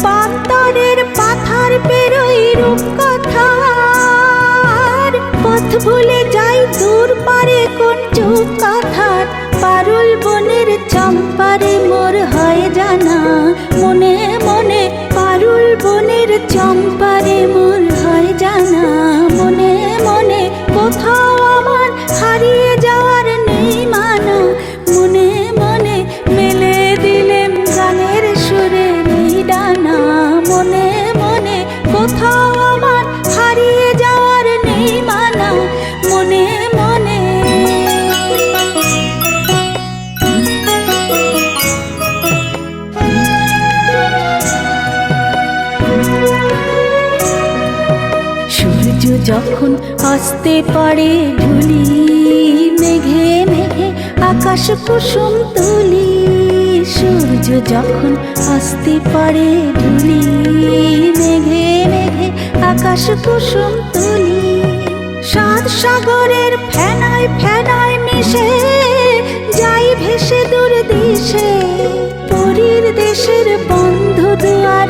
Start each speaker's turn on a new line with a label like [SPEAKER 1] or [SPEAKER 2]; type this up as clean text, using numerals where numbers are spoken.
[SPEAKER 1] পান্তরের পাথার পেরোই রূপকথার, পথ ভুলে যাই দূর পারে কোন চুপ কথার। পারুল বনের চম্পারে মোর হয় জানা, মনে মনে পারুল বনের চম্পারে মোর হয় জানা। মনে মনে কোথাও আমার হারিয়ে যাওয়ার নেই মানা, মনে মনে মেলে দিলেম গানের সুরে নেই ডানা। মনে মনে কোথাও আমার হারিয়ে যাওয়ার নেই মানা, মনে মনে। সূর্য যখন আসতে পারে ঢুলি, মেঘে মেঘে আকাশ কুসুম তুলি। সূর্য যখন আসতে পারে ঢুলি, মেঘে মেঘে আকাশ কুসুম তুলি। সাত সাগরের ফেনায় ফেনায় মিশে যাই ভেসে দূর দেশে, পরীর দেশের বন্ধ দুয়ার